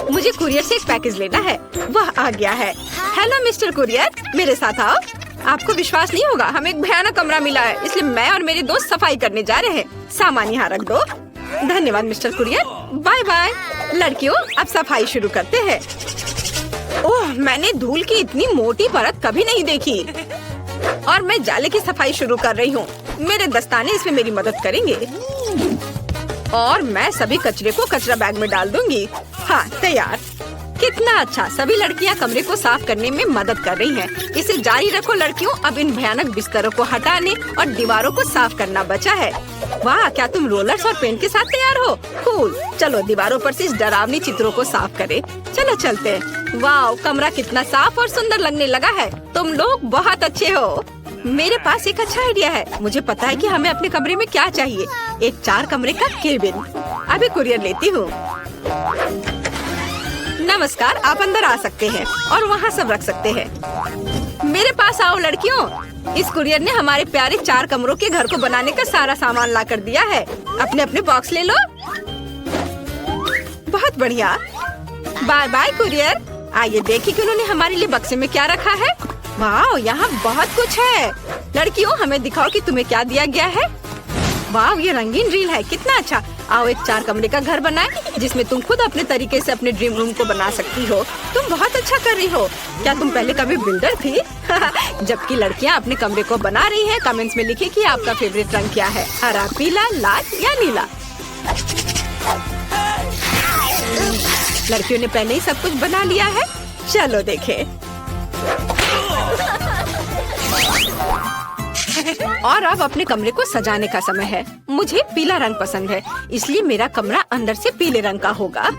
मुझे कुरियर से एक पैकेज लेना है। वह आ गया है। हेलो मिस्टर कुरियर, मेरे साथ आओ। आपको विश्वास नहीं होगा, हमें एक भयानक कमरा मिला है, इसलिए मैं और मेरे दोस्त सफाई करने जा रहे हैं। सामान यहाँ रख दो। धन्यवाद मिस्टर कुरियर, बाय बाय। लड़कियों, अब सफाई शुरू करते हैं। ओह, मैंने धूल की इतनी मोटी परत कभी नहीं देखी। और मैं जाले की सफाई शुरू कर रही हूँ। मेरे दस्ताने इसमें मेरी मदद करेंगे। और मैं सभी कचरे को कचरा बैग में डाल दूंगी। हाँ, तैयार। कितना अच्छा, सभी लड़कियाँ कमरे को साफ करने में मदद कर रही हैं। इसे जारी रखो लड़कियों। अब इन भयानक बिस्तरों को हटाने और दीवारों को साफ करना बचा है। वाह, क्या तुम रोलर्स और पेंट के साथ तैयार हो? कूल। चलो दीवारों पर से इस डरावनी चित्रों को साफ करें। चलो चलते हैं। वाह, कमरा कितना साफ और सुंदर लगने लगा है। तुम लोग बहुत अच्छे हो। मेरे पास एक अच्छा आइडिया है। मुझे पता है कि हमें अपने कमरे में क्या चाहिए। एक 4 कमरे का केबिन। अभी कुरियर लेती हूँ। नमस्कार, आप अंदर आ सकते हैं और वहाँ सब रख सकते हैं। मेरे पास आओ लड़कियों। इस कुरियर ने हमारे प्यारे 4 कमरों के घर को बनाने का सारा सामान ला कर दिया है। अपने अपने बॉक्स ले लो। बहुत बढ़िया। Bye bye courier. आइए देखिए कि उन्होंने हमारे लिए बक्से में क्या रखा है। वाह, यहाँ बहुत कुछ है। लड़कियों, हमें दिखाओ कि तुम्हें क्या दिया गया है। वाह, ये रंगीन रील है, कितना अच्छा। आओ एक 4 कमरे का घर बनाएं, जिसमें तुम खुद अपने तरीके से अपने ड्रीम रूम को बना सकती हो। तुम बहुत अच्छा कर रही हो। क्या तुम पहले कभी बिल्डर थी? जबकि लड़कियां अपने कमरे को बना रही हैं, कमेंट्स में लिखें कि आपका फेवरेट रंग क्या है, हरा, पीला, लाल या नीला। लड़कियों ने पहले ही सब कुछ बना लिया है। चलो देखें। और अब अपने कमरे को सजाने का समय है। मुझे पीला रंग पसंद है, इसलिए मेरा कमरा अंदर से पीले रंग का होगा।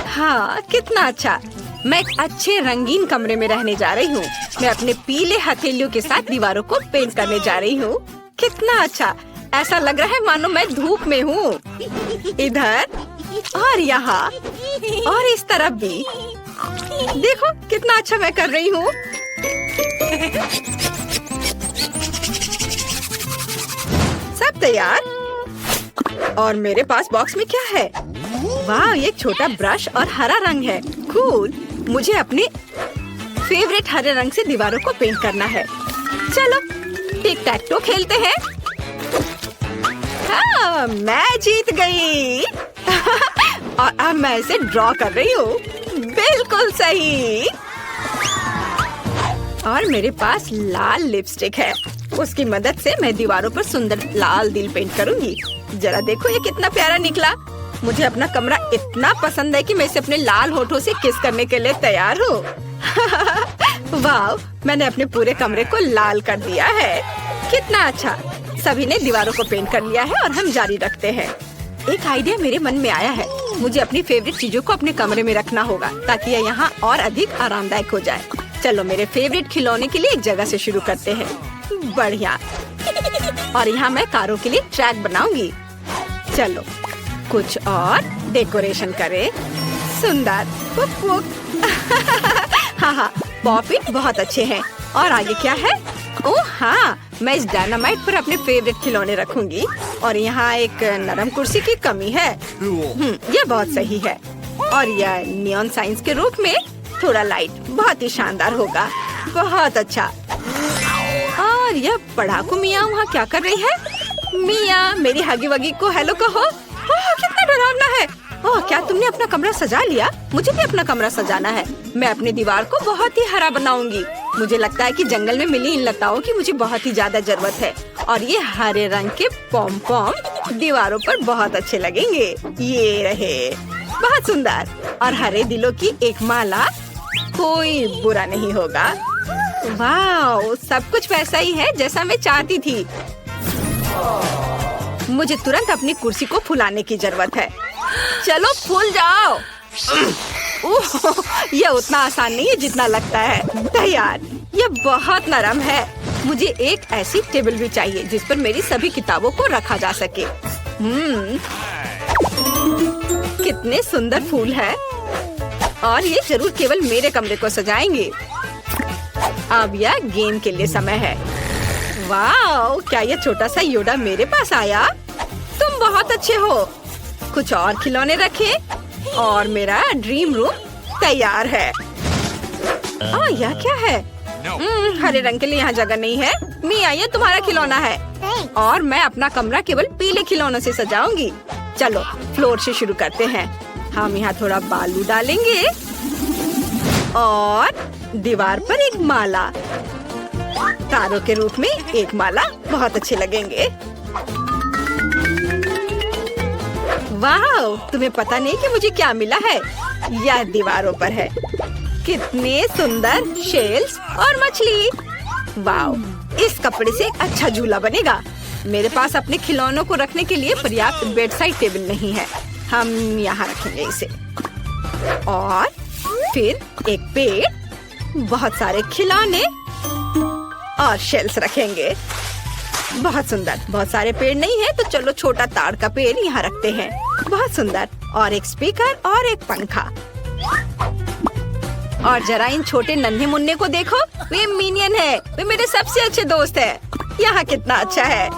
हाँ, कितना अच्छा। मैं एक अच्छे रंगीन कमरे में रहने जा रही हूँ। मैं अपने पीले हथेलियों के साथ दीवारों को पेंट करने जा रही हूँ। कितना अच्छा। ऐसा लग रहा है मानो मैं धूप में हूँ। इधर और यहाँ और इस तरफ भी। देखो कितना अच्छा मैं कर रही हूँ। सब तैयार। और मेरे पास बॉक्स में क्या है? वाह, ये छोटा ब्रश और हरा रंग है। कूल। मुझे अपने फेवरेट हरे रंग से दीवारों को पेंट करना है। चलो टिक टैक टो खेलते हैं। हाँ, मैं जीत गई। और अब मैं इसे ड्रॉ कर रही हूँ। बिल्कुल सही। और मेरे पास लाल लिपस्टिक है। उसकी मदद से मैं दीवारों पर सुंदर लाल दिल पेंट करूंगी। जरा देखो ये कितना प्यारा निकला। मुझे अपना कमरा इतना पसंद है कि मैं इसे अपने लाल होठों से किस करने के लिए तैयार हूँ। वाह, मैंने अपने पूरे कमरे को लाल कर दिया है। कितना अच्छा। सभी ने दीवारों को पेंट कर लिया है और हम जारी रखते हैं। एक आइडिया मेरे मन में आया है। मुझे अपनी फेवरेट चीजों को अपने कमरे में रखना होगा ताकि यह यहाँ और अधिक आरामदायक हो जाए। चलो मेरे फेवरेट खिलौने के लिए एक जगह से शुरू करते हैं। बढ़िया। और यहाँ मैं कारों के लिए ट्रैक बनाऊंगी। चलो कुछ और डेकोरेशन करें। सुंदर। पुक पुक। हाँ, पॉपिट बहुत अच्छे हैं। और आगे क्या है? ओह हाँ, मैं इस डायनामाइट पर अपने फेवरेट खिलौने रखूंगी। और यहाँ एक नरम कुर्सी की कमी है। ये बहुत सही है। और यह नियॉन साइंस के रूप में थोड़ा लाइट बहुत ही शानदार होगा। बहुत अच्छा। और यह पढ़ाकू मियाँ वहाँ क्या कर रही है? मियाँ, मेरी हगी वगी को हेलो कहो। ओह, कितना डरावना है। ओह, क्या तुमने अपना कमरा सजा लिया? मुझे भी अपना कमरा सजाना है। मैं अपनी दीवार को बहुत ही हरा बनाऊंगी। मुझे लगता है कि जंगल में मिली इन लताओं की मुझे बहुत ही ज्यादा जरूरत है। और ये हरे रंग के पॉम पॉम दीवारों पर बहुत अच्छे लगेंगे। ये रहे, बहुत सुंदर। और हरे दिलों की एक माला, कोई बुरा नहीं होगा। वाह, सब कुछ वैसा ही है जैसा मैं चाहती थी। मुझे तुरंत अपनी कुर्सी को फुलाने की जरूरत है। चलो फूल जाओ। यह उतना आसान नहीं है जितना लगता है। तैयार। यह बहुत नरम है। मुझे एक ऐसी टेबल भी चाहिए जिस पर मेरी सभी किताबों को रखा जा सके। कितने सुंदर फूल है। और ये जरूर केवल मेरे कमरे को सजाएंगे। अब यह गेम के लिए समय है। वाह, क्या यह छोटा सा योडा मेरे पास आया? तुम बहुत अच्छे हो। कुछ और खिलौने रखें और मेरा ड्रीम रूम तैयार है। यह क्या है? हरे रंग के लिए यहाँ जगह नहीं है। मिया, ये तुम्हारा खिलौना है और मैं अपना कमरा केवल पीले खिलौनों से सजाऊंगी। चलो फ्लोर से शुरू करते हैं। हम यहाँ थोड़ा बालू डालेंगे और दीवार पर एक माला, तारों के रूप में एक माला बहुत अच्छे लगेंगे। वाह, तुम्हें पता नहीं कि मुझे क्या मिला है? यह दीवारों पर है। कितने सुंदर शेल्स और मछली। वाह, इस कपड़े से एक अच्छा झूला बनेगा। मेरे पास अपने खिलौनों को रखने के लिए पर्याप्त बेड साइड टेबल नहीं है। हम यहाँ रखेंगे इसे। और फिर एक पेड़, बहुत सारे खिलौने और शेल्स रखेंगे। बहुत सुंदर। बहुत सारे पेड़ नहीं है तो चलो छोटा ताड़ का पेड़ यहाँ रखते हैं। बहुत सुंदर। और एक स्पीकर और एक पंखा। और जरा इन छोटे नन्हे मुन्ने को देखो, वे मिनियन है। वे मेरे सबसे अच्छे दोस्त है। यहाँ कितना अच्छा है।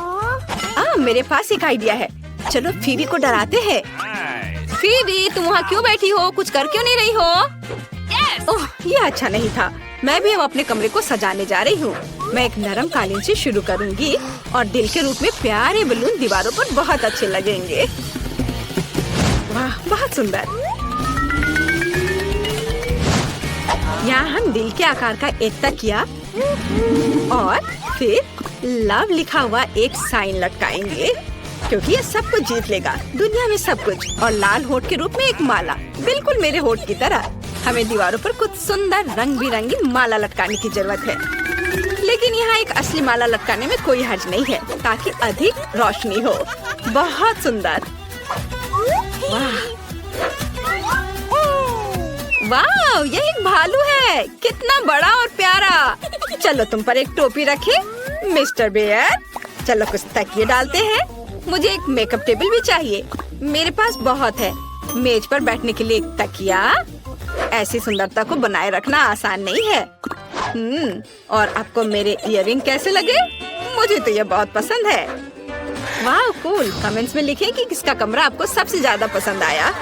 मेरे पास एक आइडिया है। चलो फीबी को डराते हैं। फीबी, तुम वहाँ क्यों बैठी हो? कुछ कर क्यों नहीं रही हो? ओह, ये अच्छा नहीं था। मैं भी अब अपने कमरे को सजाने जा रही हूँ। मैं एक नरम कालीन से शुरू करूँगी और दिल के रूप में प्यारे बलून दीवारों पर बहुत अच्छे लगेंगे। वाह, बहुत सुंदर। यहाँ हम दिल के आकार का एक तकिया और फिर लव लिखा हुआ एक साइन लटकाएंगे, क्योंकि ये सब कुछ जीत लेगा, दुनिया में सब कुछ। और लाल होठ के रूप में एक माला, बिल्कुल मेरे होठ की तरह। हमें दीवारों पर कुछ सुंदर रंग बिरंगी माला लटकाने की जरूरत है, लेकिन यहाँ एक असली माला लटकाने में कोई हर्ज नहीं है, ताकि अधिक रोशनी हो। बहुत सुंदर। वाह वाह, यह एक भालू है। कितना बड़ा और प्यारा। चलो तुम पर एक टोपी रखे मिस्टर बेयर। चलो कुछ तकिए डालते हैं। मुझे एक मेकअप टेबल भी चाहिए। मेरे पास बहुत है। मेज पर बैठने के लिए एक तकिया। ऐसी सुंदरता को बनाए रखना आसान नहीं है। और आपको मेरे इयररिंग कैसे लगे? मुझे तो ये बहुत पसंद है। वाह कूल। कमेंट्स में लिखें कि किसका कमरा आपको सबसे ज्यादा पसंद आया।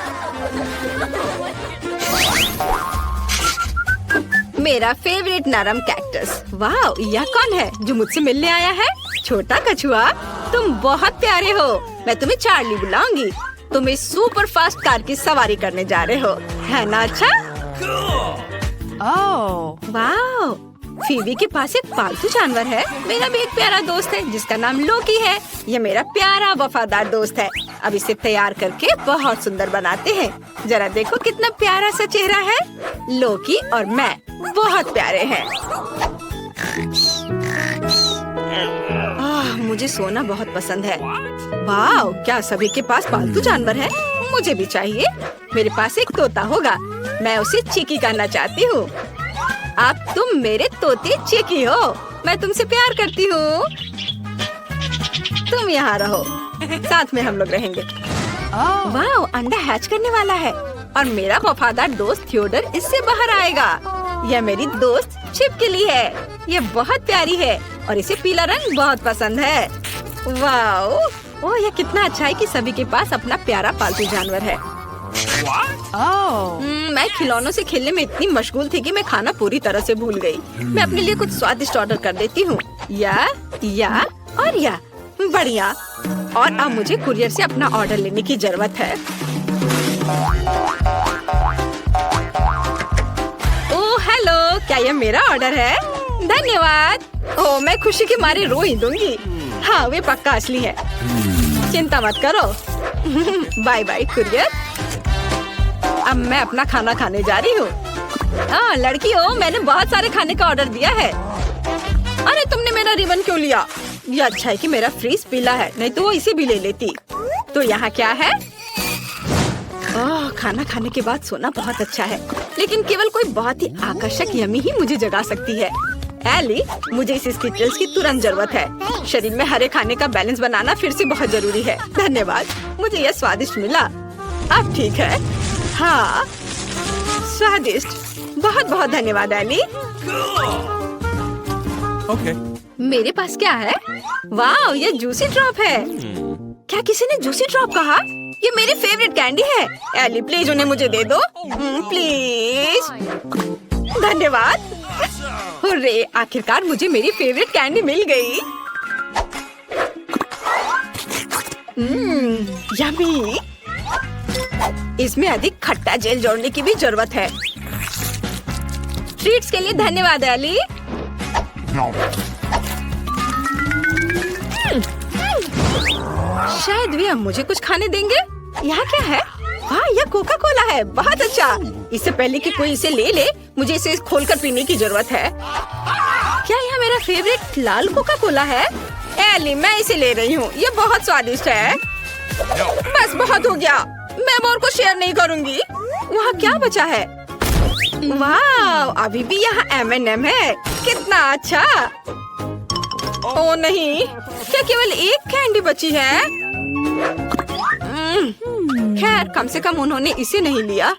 मेरा फेवरेट नरम कैक्टस। वाह, यह कौन है जो मुझसे मिलने आया है? छोटा कछुआ, तुम बहुत प्यारे हो। मैं तुम्हें चार्ली बुलाऊंगी। तुम इस सुपर फास्ट कार की सवारी करने जा रहे हो, है ना? अच्छा। वाह, फीबी के पास एक पालतू जानवर है। मेरा भी एक प्यारा दोस्त है जिसका नाम लोकी है। यह मेरा प्यारा वफादार दोस्त है। अब इसे तैयार करके बहुत सुंदर बनाते हैं। जरा देखो कितना प्यारा सा चेहरा है। लोकी और मैं बहुत प्यारे हैं। मुझे सोना बहुत पसंद है। वाह, क्या सभी के पास पालतू जानवर है? मुझे भी चाहिए। मेरे पास एक तोता होगा। मैं उसे चीकी कहना चाहती हूँ। अब तुम मेरे तोते चीकी हो। मैं तुमसे प्यार करती हूँ। तुम यहाँ रहो, साथ में हम लोग रहेंगे। वाह, अंडा हैच करने वाला है और मेरा वफादार दोस्त थियोडर इससे बाहर आएगा। यह मेरी दोस्त छिपकली है। यह बहुत प्यारी है और इसे पीला रंग बहुत पसंद है। वाह, ओह, यह कितना अच्छा है कि सभी के पास अपना प्यारा पालतू जानवर है। मैं खिलौनों से खेलने में इतनी मशगूल थी कि मैं खाना पूरी तरह से भूल गई। मैं अपने लिए कुछ स्वादिष्ट ऑर्डर कर देती हूँ। या बढ़िया। और अब मुझे कुरियर से अपना ऑर्डर लेने की जरूरत है। ओह हेलो, क्या यह मेरा ऑर्डर है? धन्यवाद। ओह, मैं खुशी के मारे रो ही दूंगी। हाँ, वे पक्का असली है। चिंता मत करो। Bye bye courier. अब मैं अपना खाना खाने जा रही हूँ। लड़की हो, मैंने बहुत सारे खाने का ऑर्डर दिया है। अरे तुमने मेरा रिबन क्यों लिया? ये अच्छा है कि मेरा फ्रीज पीला है, नहीं तो वो इसे भी ले लेती। तो यहाँ क्या है? खाना खाने के बाद सोना बहुत अच्छा है, लेकिन केवल कोई बहुत ही आकर्षक यमी ही मुझे जगा सकती है। एली, मुझे इस स्किटल्स की तुरंत जरूरत है। शरीर में हरे खाने का बैलेंस बनाना फिर से बहुत जरूरी है। धन्यवाद, मुझे यह स्वादिष्ट मिला। अब ठीक है। हाँ, स्वादिष्ट। बहुत बहुत धन्यवाद एली। मेरे पास क्या है? वाह, ये जूसी ड्रॉप है। क्या किसी ने जूसी ड्रॉप कहा? ये मेरी फेवरेट कैंडी है। एली प्लीज उन्हें मुझे दे दो, प्लीज। धन्यवाद। हुर्रे, आखिरकार मुझे मेरी फेवरेट कैंडी मिल गई। यम्मी। इसमें अधिक खट्टा जेल जोड़ने की भी जरूरत है। ट्रीट्स के लिए धन्यवाद एली। शायद वे अब मुझे कुछ खाने देंगे। यहाँ क्या है? हाँ, यह कोका कोला है। बहुत अच्छा। इससे पहले कि कोई इसे ले ले, मुझे इसे खोलकर पीने की जरूरत है। क्या यह मेरा फेवरेट लाल कोका कोला है? एली, मैं इसे ले रही हूँ। यह बहुत स्वादिष्ट है। बस बहुत हो गया। मैं और को शेयर नहीं करूँगी। वहाँ क्या बचा है? वाह, अभी भी यहाँ M&M है। कितना अच्छा। ओ नहीं, क्या केवल एक कैंडी बची है? खैर, कम से कम उन्होंने इसे नहीं लिया।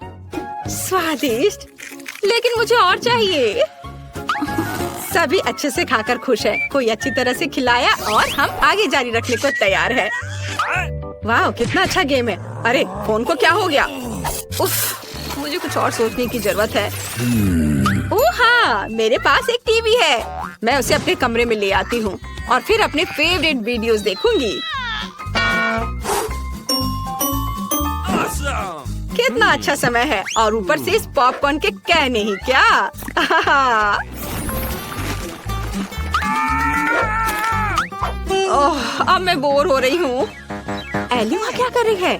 स्वादिष्ट, लेकिन मुझे और चाहिए। सभी अच्छे से खाकर खुश है। कोई अच्छी तरह से खिलाया और हम आगे जारी रखने को तैयार है। वाह, कितना अच्छा गेम है। अरे, फोन को क्या हो गया? उफ, मुझे कुछ और सोचने की जरूरत है। ओह हाँ, मेरे पास एक टीवी है। मैं उसे अपने कमरे में ले आती हूँ और फिर अपने फेवरेट वीडियोस देखूंगी। कितना अच्छा समय है और ऊपर से इस पॉपकॉर्न के कहने ही क्या। ओह, अब मैं बोर हो रही हूँ। एली वहाँ क्या कर रही है?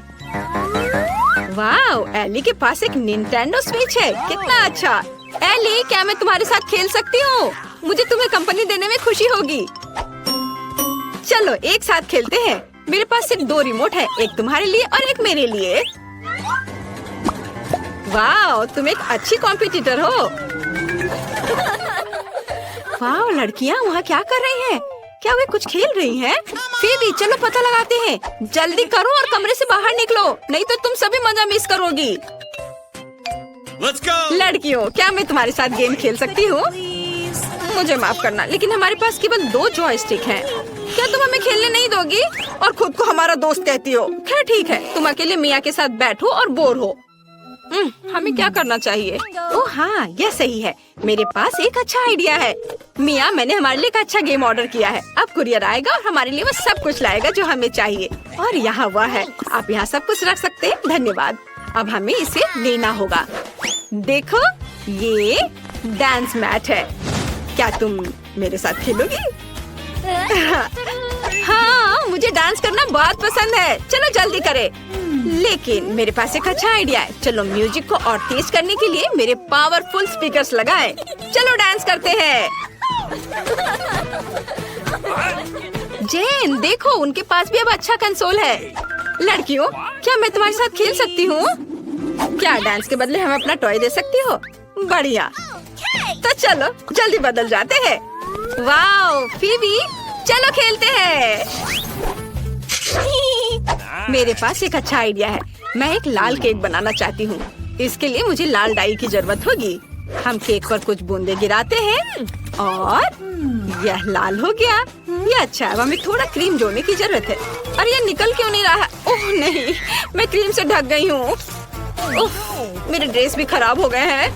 वाह, एली के पास एक निंटेंडो स्विच है। कितना अच्छा। एली, क्या मैं तुम्हारे साथ खेल सकती हूँ? मुझे तुम्हें कंपनी देने में खुशी होगी। चलो एक साथ खेलते हैं। मेरे पास सिर्फ 2 रिमोट है, एक तुम्हारे लिए और एक मेरे लिए। वाह, तुम एक अच्छी कॉम्पिटिटर हो। वाह, लड़कियाँ वहाँ क्या कर रही हैं? क्या वे कुछ खेल रही हैं? फिर चलो पता लगाते हैं। जल्दी करो और कमरे से बाहर निकलो, नहीं तो तुम सभी मजा मिस करोगी। Let's go! लड़कियों, क्या मैं तुम्हारे साथ गेम खेल सकती हूँ? मुझे माफ करना, लेकिन हमारे पास केवल 2 जॉयस्टिक हैं। क्या तुम हमें खेलने नहीं दोगी? और खुद को हमारा दोस्त कहती हो। खैर ठीक है, तुम अकेले मिया के साथ बैठो और बोर हो। हमें क्या करना चाहिए? ओह हाँ, यह सही है। मेरे पास एक अच्छा आइडिया है। मिया, मैंने हमारे लिए एक अच्छा गेम ऑर्डर किया है। अब कुरियर आएगा और हमारे लिए वो सब कुछ लाएगा जो हमें चाहिए। और यहाँ वह है। आप यहाँ सब कुछ रख सकते हैं। धन्यवाद। अब हमें इसे लेना होगा। देखो, ये डांस मैट है। क्या तुम मेरे साथ खेलोगी? हाँ, मुझे डांस करना बहुत पसंद है। चलो जल्दी करें। लेकिन मेरे पास एक अच्छा आइडिया है। चलो म्यूजिक को और तेज करने के लिए मेरे पावरफुल स्पीकर्स लगाएं। चलो डांस करते हैं। जेन, देखो, उनके पास भी अब अच्छा कंसोल है। लड़कियों, क्या मैं तुम्हारे साथ खेल सकती हूँ? क्या डांस के बदले हमें अपना टॉय दे सकती हो? बढ़िया। तो चलो जल्दी बदल जाते हैं। वाओ, फीबी, चलो खेलते हैं। मेरे पास एक अच्छा आइडिया है। मैं एक लाल केक बनाना चाहती हूँ। इसके लिए मुझे लाल डाई की जरूरत होगी। हम केक पर कुछ बूंदे गिराते हैं और यह लाल हो गया। ये अच्छा है। हमें थोड़ा क्रीम जोड़ने की जरूरत है। और ये निकल क्यों नहीं रहा? ओह नहीं, मैं क्रीम से ढक गई हूँ। मेरे ड्रेस भी खराब हो गए हैं।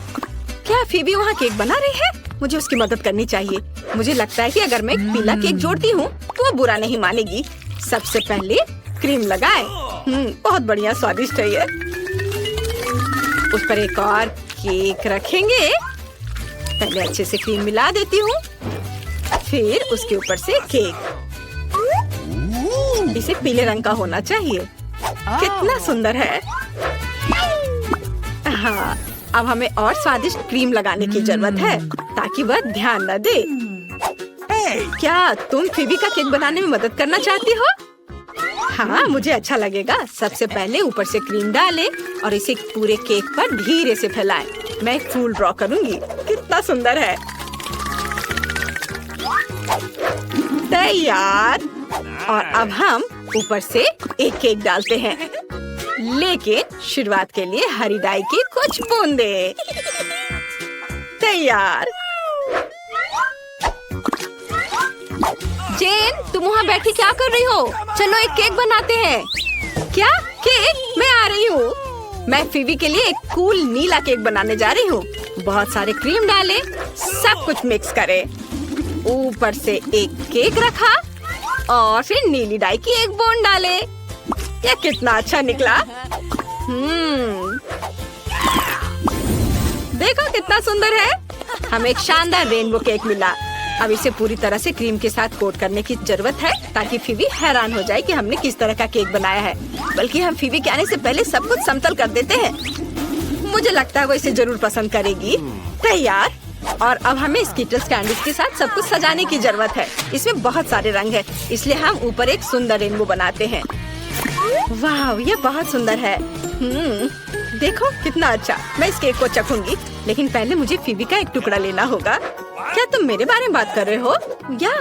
क्या फीबी वहाँ केक बना रही है? मुझे उसकी मदद करनी चाहिए। मुझे लगता है कि अगर मैं एक पीला केक जोड़ती हूँ तो वो बुरा नहीं मानेगी। सबसे पहले क्रीम लगाएं। बहुत बढ़िया, स्वादिष्ट है ये। उस पर एक और केक रखेंगे। पहले अच्छे से क्रीम मिला देती हूँ, फिर उसके ऊपर से केक। इसे पीले रंग का होना चाहिए। कितना सुंदर है। हाँ, अब हमें और स्वादिष्ट क्रीम लगाने की जरूरत है ताकि वह ध्यान न दे। क्या तुम फीबी का केक बनाने में मदद करना चाहती हो? हाँ, मुझे अच्छा लगेगा। सबसे पहले ऊपर से क्रीम डालें और इसे पूरे केक पर धीरे से फैलाएं। मैं एक फूल ड्रॉ करूंगी। कितना सुंदर है। तैयार। और अब हम ऊपर से एक केक डालते हैं, लेकिन शुरुआत के लिए हरी डाई की कुछ बूंदे। तैयार। जेन, तुम वहाँ बैठी क्या कर रही हो? चलो एक केक बनाते हैं। क्या केक, मैं आ रही हूँ। मैं फीवी के लिए एक कूल नीला केक बनाने जा रही हूँ। बहुत सारे क्रीम डाले, सब कुछ मिक्स करे, ऊपर से एक केक रखा और फिर नीली डाई की एक बूंद डाले। यह कितना अच्छा निकला। देखो कितना सुंदर है। हमें एक शानदार रेनबो केक मिला। अब इसे पूरी तरह से क्रीम के साथ कोट करने की जरूरत है ताकि फीवी हैरान हो जाए कि हमने किस तरह का केक बनाया है। बल्कि हम फीवी के आने से पहले सब कुछ समतल कर देते हैं। मुझे लगता है वो इसे जरूर पसंद करेगी। तैयार। और अब हमें स्किटल्स कैंडीज के साथ सब कुछ सजाने की जरूरत है। इसमें बहुत सारे रंग है, इसलिए हम ऊपर एक सुंदर रेनबो बनाते हैं। वाह, ये बहुत सुंदर है। देखो कितना अच्छा। मैं इस केक को चखूंगी, लेकिन पहले मुझे फीवी का एक टुकड़ा लेना होगा। क्या तुम मेरे बारे में बात कर रहे हो? क्या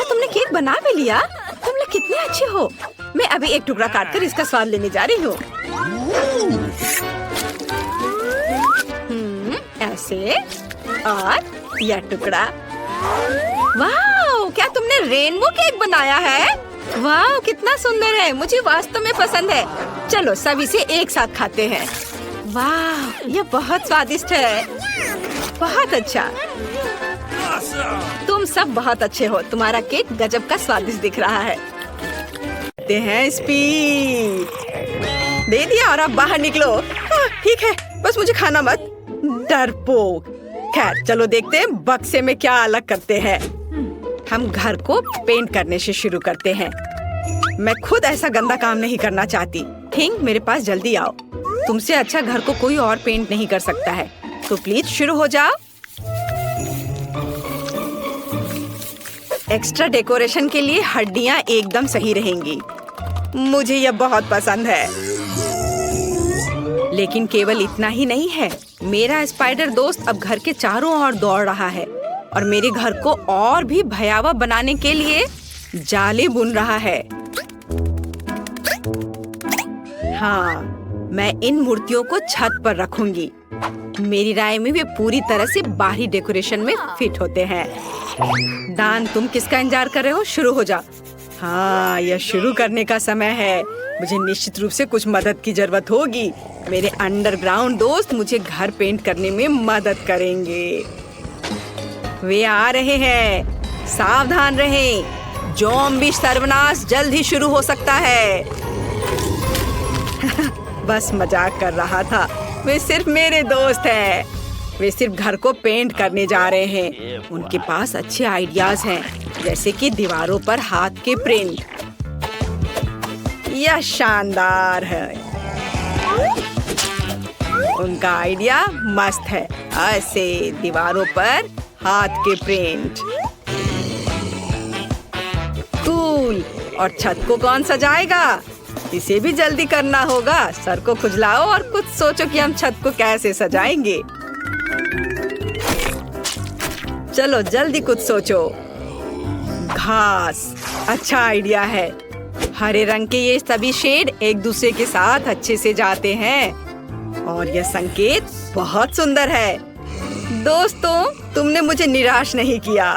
तुमने केक बना भी लिया? तुम लोग कितने अच्छे हो। मैं अभी एक टुकड़ा काटकर इसका स्वाद लेने जा रही हूँ। ऐसे, और यह टुकड़ा। वाह, क्या तुमने रेनबो केक बनाया है? वाह, कितना सुंदर है। मुझे वास्तव में पसंद है। चलो सब इसे एक साथ खाते हैं। वाह, यह बहुत स्वादिष्ट है। बहुत अच्छा। तुम सब बहुत अच्छे हो। तुम्हारा केक गजब का स्वादिष्ट दिख रहा है। देते हैं स्पीड। दे दिया और अब बाहर निकलो। ठीक है, बस मुझे खाना मत। डरपोक। खैर चलो देखते हैं बक्से में क्या अलग करते हैं। हम घर को पेंट करने से शुरू करते हैं। मैं खुद ऐसा गंदा काम नहीं करना चाहती। थिंक, मेरे पास जल्दी आओ। तुमसे अच्छा घर को कोई और पेंट नहीं कर सकता है, तो प्लीज शुरू हो जाओ। एक्स्ट्रा डेकोरेशन के लिए हड्डियां एकदम सही रहेंगी। मुझे यह बहुत पसंद है। लेकिन केवल इतना ही नहीं है। मेरा स्पाइडर दोस्त अब घर के चारों ओर दौड़ रहा है और मेरे घर को और भी भयावह बनाने के लिए जाले बुन रहा है। हाँ, मैं इन मूर्तियों को छत पर रखूंगी। मेरी राय में वे पूरी तरह से बाहरी डेकोरेशन में फिट होते हैं। दान, तुम किसका इंतजार कर रहे हो? शुरू हो जा। हाँ, यह शुरू करने का समय है। मुझे निश्चित रूप से कुछ मदद की जरूरत होगी। मेरे अंडरग्राउंड दोस्त मुझे घर पेंट करने में मदद करेंगे। वे आ रहे हैं। सावधान रहें। ज़ॉम्बी सर्वनाश जल्द ही शुरू हो सकता है। बस मजाक कर रहा था। वे सिर्फ मेरे दोस्त हैं। वे सिर्फ घर को पेंट करने जा रहे हैं। उनके पास अच्छे आइडियाज हैं, जैसे कि दीवारों पर हाथ के प्रिंट। यह शानदार है। उनका आइडिया मस्त है। ऐसे दीवारों पर हाथ के प्रिंट। कूल। और छत को कौन सजाएगा? इसे भी जल्दी करना होगा। सर को खुजलाओ और कुछ सोचो कि हम छत को कैसे सजाएंगे। चलो जल्दी कुछ सोचो। घास अच्छा आइडिया है। हरे रंग के ये सभी शेड एक दूसरे के साथ अच्छे से जाते हैं और यह संकेत बहुत सुंदर है। दोस्तों, तुमने मुझे निराश नहीं किया।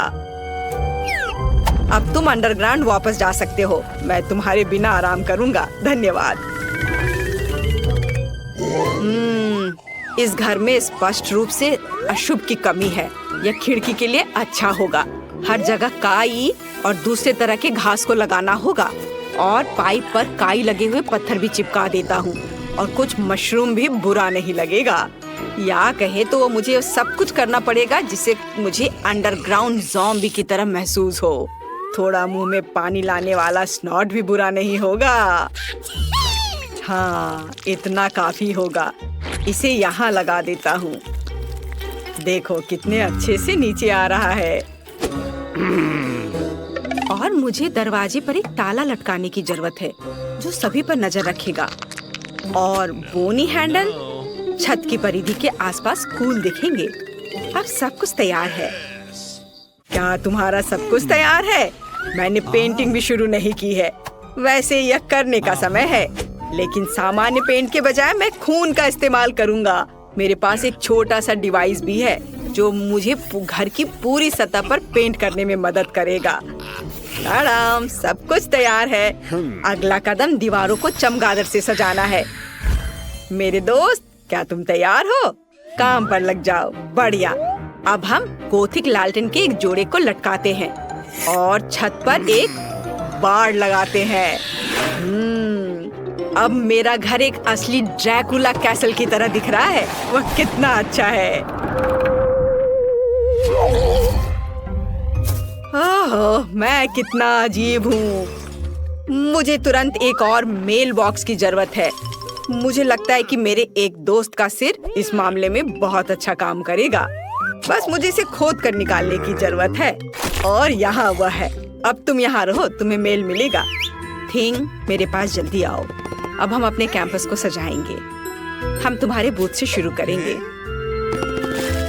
अब तुम अंडरग्राउंड वापस जा सकते हो। मैं तुम्हारे बिना आराम करूंगा। धन्यवाद। इस घर में स्पष्ट रूप से अशुभ की कमी है। यह खिड़की के लिए अच्छा होगा। हर जगह काई और दूसरे तरह के घास को लगाना होगा और पाइप पर काई लगे हुए पत्थर भी चिपका देता हूँ और कुछ मशरूम भी बुरा नहीं लगेगा। या कहे तो मुझे सब कुछ करना पड़ेगा जिससे मुझे अंडरग्राउंड ज़ॉम्बी की तरह महसूस हो। थोड़ा मुंह में पानी लाने वाला स्नॉट भी बुरा नहीं होगा। हाँ, इतना काफी होगा। इसे यहाँ लगा देता हूँ। देखो कितने अच्छे से नीचे आ रहा है। और मुझे दरवाजे पर एक ताला लटकाने की जरूरत है जो सभी पर नजर रखेगा। और बोनी हैंडल छत की परिधि के आसपास कूल दिखेंगे। अब सब कुछ तैयार है। क्या तुम्हारा सब कुछ तैयार है? मैंने पेंटिंग भी शुरू नहीं की है। वैसे यह करने का समय है, लेकिन सामान्य पेंट के बजाय मैं खून का इस्तेमाल करूंगा। मेरे पास एक छोटा सा डिवाइस भी है जो मुझे घर की पूरी सतह पर पेंट करने में मदद करेगा। आराम, सब कुछ तैयार है। अगला कदम दीवारों को चमगादड़ से सजाना है। मेरे दोस्त, क्या तुम तैयार हो? काम पर लग जाओ। बढ़िया। अब हम गोथिक लालटेन के एक जोड़े को लटकाते हैं और छत पर एक बाड़ लगाते हैं। अब मेरा घर एक असली ड्रैकुला कैसल की तरह दिख रहा है। वह कितना अच्छा है। ओह, मैं कितना अजीब हूँ। मुझे तुरंत एक और मेल बॉक्स की जरूरत है। मुझे लगता है कि मेरे एक दोस्त का सिर इस मामले में बहुत अच्छा काम करेगा। बस मुझे इसे खोद कर निकालने की जरूरत है। और यहाँ वह है। अब तुम यहाँ रहो, तुम्हें मेल मिलेगा। थिंग, मेरे पास जल्दी आओ। अब हम अपने कैंपस को सजाएंगे। हम तुम्हारे बूथ से शुरू करेंगे।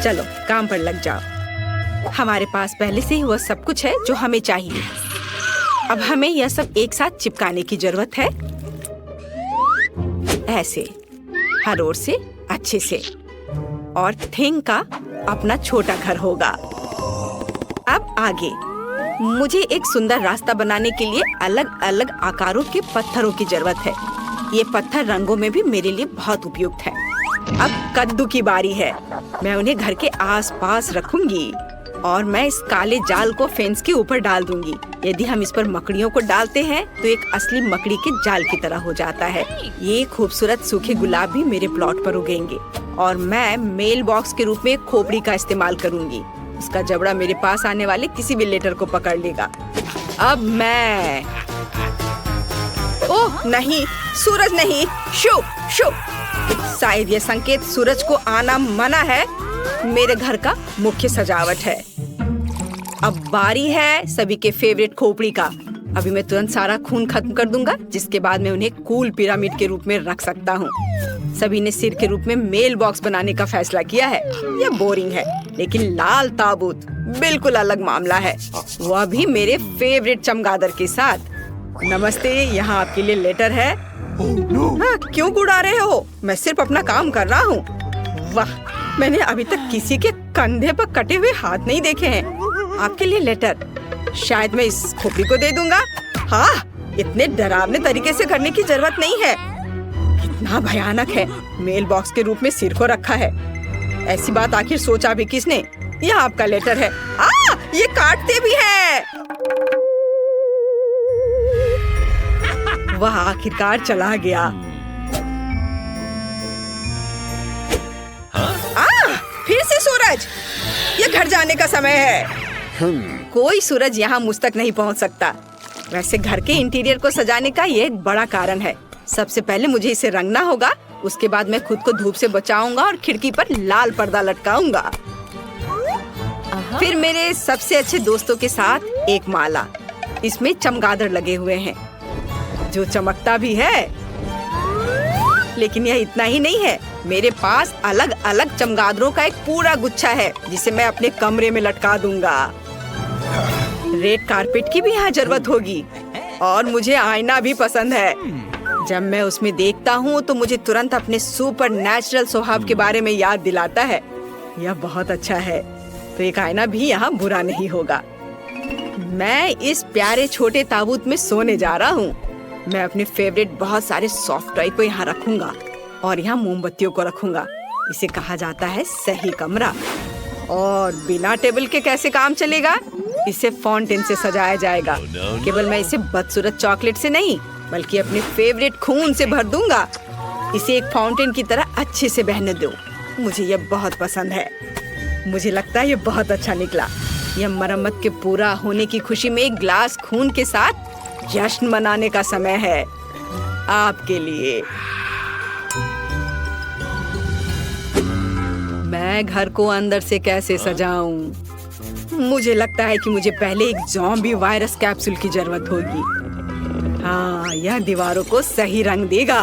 चलो, काम पर लग जाओ। हमारे पास पहले से ही वह सब कुछ है जो हमें चाहिए। अब हमें यह सब एक साथ चिपकाने की जरूरत है। ऐसे, हर ओर से अच्छे से। और थिंग का अपना छोटा घर होगा। अब आगे मुझे एक सुंदर रास्ता बनाने के लिए अलग अलग आकारों के पत्थरों की जरूरत है। ये पत्थर रंगों में भी मेरे लिए बहुत उपयुक्त है। अब कद्दू की बारी है। मैं उन्हें घर के आसपास रखूंगी और मैं इस काले जाल को फेंस के ऊपर डाल दूंगी। यदि हम इस पर मकड़ियों को डालते हैं तो एक असली मकड़ी के जाल की तरह हो जाता है। ये खूबसूरत सूखे गुलाब भी मेरे प्लॉट पर उगेंगे और मैं मेल बॉक्स के रूप में एक खोपड़ी का इस्तेमाल करूंगी। उसका जबड़ा मेरे पास आने वाले किसी भी लेटर को पकड़ लेगा। अब मैं ओह नहीं, सूरज नहीं। शो शो, शायद ये संकेत सूरज को आना मना है। मेरे घर का मुख्य सजावट है। अब बारी है सभी के फेवरेट खोपड़ी का। अभी मैं तुरंत सारा खून खत्म कर दूंगा, जिसके बाद मैं उन्हें कूल पिरामिड के रूप में रख सकता हूँ। सभी ने सिर के रूप में मेल बॉक्स बनाने का फैसला किया है। यह बोरिंग है, लेकिन लाल ताबूत बिल्कुल अलग मामला है। वह भी मेरे फेवरेट चमगादड़ के साथ। नमस्ते, यहाँ आपके लिए लेटर है। हाँ, क्यों गुड़ा रहे हो? मैं सिर्फ अपना काम कर रहा हूँ। वाह, मैंने अभी तक किसी के कंधे पर कटे हुए हाथ नहीं देखे हैं। आपके लिए लेटर। शायद मैं इस खोपड़ी को दे दूंगा। हाँ, इतने डरावने तरीके से करने की जरूरत नहीं है। कितना भयानक है, मेल बॉक्स के रूप में सिर को रखा है। ऐसी बात आखिर सोचा भी किसने? यह आपका लेटर है। ये काटते भी है। वह आखिरकार चला गया। फिर से सूरज। ये घर जाने का समय है। कोई सूरज यहाँ मुझ तक नहीं पहुँच सकता। वैसे घर के इंटीरियर को सजाने का ये एक बड़ा कारण है। सबसे पहले मुझे इसे रंगना होगा। उसके बाद मैं खुद को धूप से बचाऊंगा और खिड़की पर लाल पर्दा लटकाऊंगा। फिर मेरे सबसे अच्छे दोस्तों के साथ एक माला। इसमें चमगादड़ लगे हुए हैं, जो चमकता भी है। लेकिन यह इतना ही नहीं है। मेरे पास अलग अलग चमगादड़ों का एक पूरा गुच्छा है, जिसे मैं अपने कमरे में लटका दूंगा। रेड कारपेट की भी यहाँ जरूरत होगी। और मुझे आईना भी पसंद है। जब मैं उसमें देखता हूँ तो मुझे तुरंत अपने सुपर नेचुरल स्वभाव के बारे में याद दिलाता है। यह बहुत अच्छा है। तो एक आईना भी यहाँ बुरा नहीं होगा। मैं इस प्यारे छोटे ताबूत में सोने जा रहा हूँ। मैं अपने फेवरेट बहुत सारे सॉफ्ट टॉय को यहाँ रखूंगा और यहाँ मोमबत्तियों को रखूंगा। इसे कहा जाता है सही कमरा। और बिना टेबल के कैसे काम चलेगा? इसे फाउंटेन से सजाया जाएगा। केवल मैं इसे बदसूरत चॉकलेट से नहीं, बल्कि अपने फेवरेट खून से भर दूंगा। इसे एक फाउंटेन की तरह अच्छे से बहने दो। मुझे यह बहुत पसंद है। मुझे लगता है ये बहुत अच्छा निकला। यह मरम्मत के पूरा होने की खुशी में एक ग्लास खून के साथ जश्न मनाने का समय है। आपके लिए। मैं घर को अंदर से कैसे सजाऊं? मुझे लगता है कि मुझे पहले एक ज़ॉम्बी वायरस कैप्सूल की जरूरत होगी। हाँ, यह दीवारों को सही रंग देगा।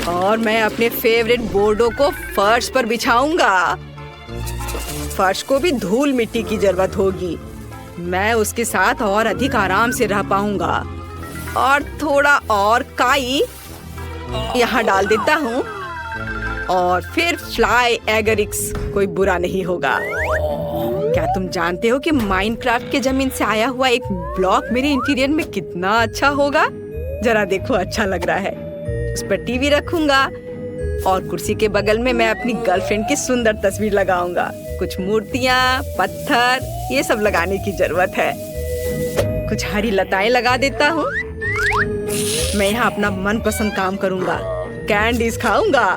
और मैं अपने फेवरेट बोर्डों को फर्श पर बिछाऊंगा। फर्श को भी धूल मिट्टी की जरूरत होगी। मैं उसके साथ और अधिक आराम से रह पाऊंगा। और थोड़ा और काई यहाँ डाल देता हूँ। और फिर फ्लाई एगरिक्स, कोई बुरा नहीं होगा। क्या तुम जानते हो कि माइनक्राफ्ट के जमीन से आया हुआ एक ब्लॉक मेरे इंटीरियर में कितना अच्छा होगा? जरा देखो, अच्छा लग रहा है। उस पर टीवी रखूंगा और कुर्सी के बगल में मैं अपनी गर्लफ्रेंड की सुंदर तस्वीर लगाऊंगा। कुछ मूर्तियाँ, पत्थर, ये सब लगाने की जरूरत है। कुछ हरी लताएं लगा देता हूँ। मैं यहाँ अपना मनपसंद काम करूंगा, कैंडीज खाऊंगा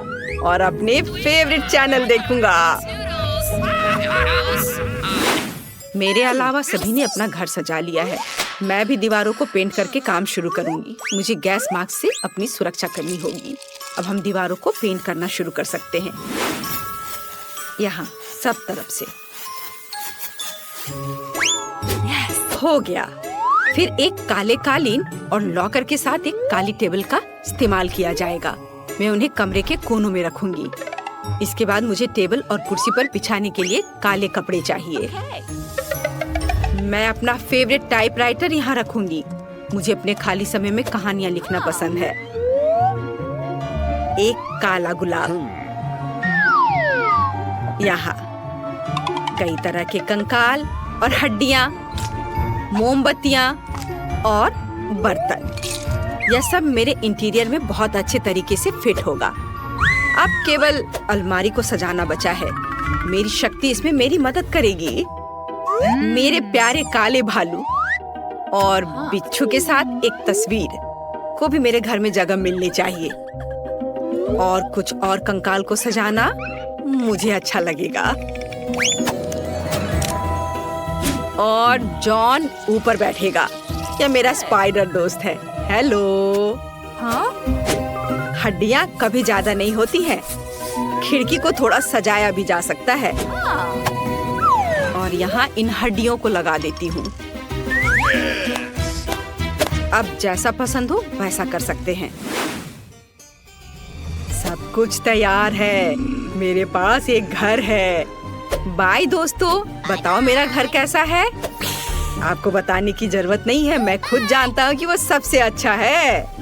और अपने फेवरेट चैनल देखूंगा। मेरे अलावा सभी ने अपना घर सजा लिया है। मैं भी दीवारों को पेंट करके काम शुरू करूंगी। मुझे गैस मास्क से अपनी सुरक्षा करनी होगी। अब हम दीवारों को पेंट करना शुरू कर सकते हैं, यहाँ सब तरफ से। हो गया। फिर एक काले कालीन और लॉकर के साथ एक काली टेबल का इस्तेमाल किया जाएगा। मैं उन्हें कमरे के कोनों में रखूंगी। इसके बाद मुझे टेबल और कुर्सी पर बिछाने के लिए काले कपड़े चाहिए। मैं अपना फेवरेट टाइपराइटर यहाँ रखूंगी। मुझे अपने खाली समय में कहानियाँ लिखना पसंद है। एक काला गुलाब, यहाँ कई तरह के कंकाल और हड्डियाँ, मोमबत्तियाँ और बर्तन। यह सब मेरे इंटीरियर में बहुत अच्छे तरीके से फिट होगा। अब केवल अलमारी को सजाना बचा है। मेरी शक्ति इसमें मेरी मदद करेगी। मेरे प्यारे काले भालू और बिच्छू के साथ एक तस्वीर को भी मेरे घर में जगह मिलनी चाहिए। और कुछ और कंकाल को सजाना मुझे अच्छा लगेगा। और जॉन ऊपर बैठेगा। यह मेरा स्पाइडर दोस्त है। हेलो। हाँ? हड्डियाँ कभी ज्यादा नहीं होती हैं। खिड़की को थोड़ा सजाया भी जा सकता है। और यहाँ इन हड्डियों को लगा देती हूँ। अब जैसा पसंद हो वैसा कर सकते हैं। सब कुछ तैयार है। मेरे पास एक घर है। बाय दोस्तों, बताओ मेरा घर कैसा है? आपको बताने की जरूरत नहीं है, मैं खुद जानता हूँ कि वो सबसे अच्छा है।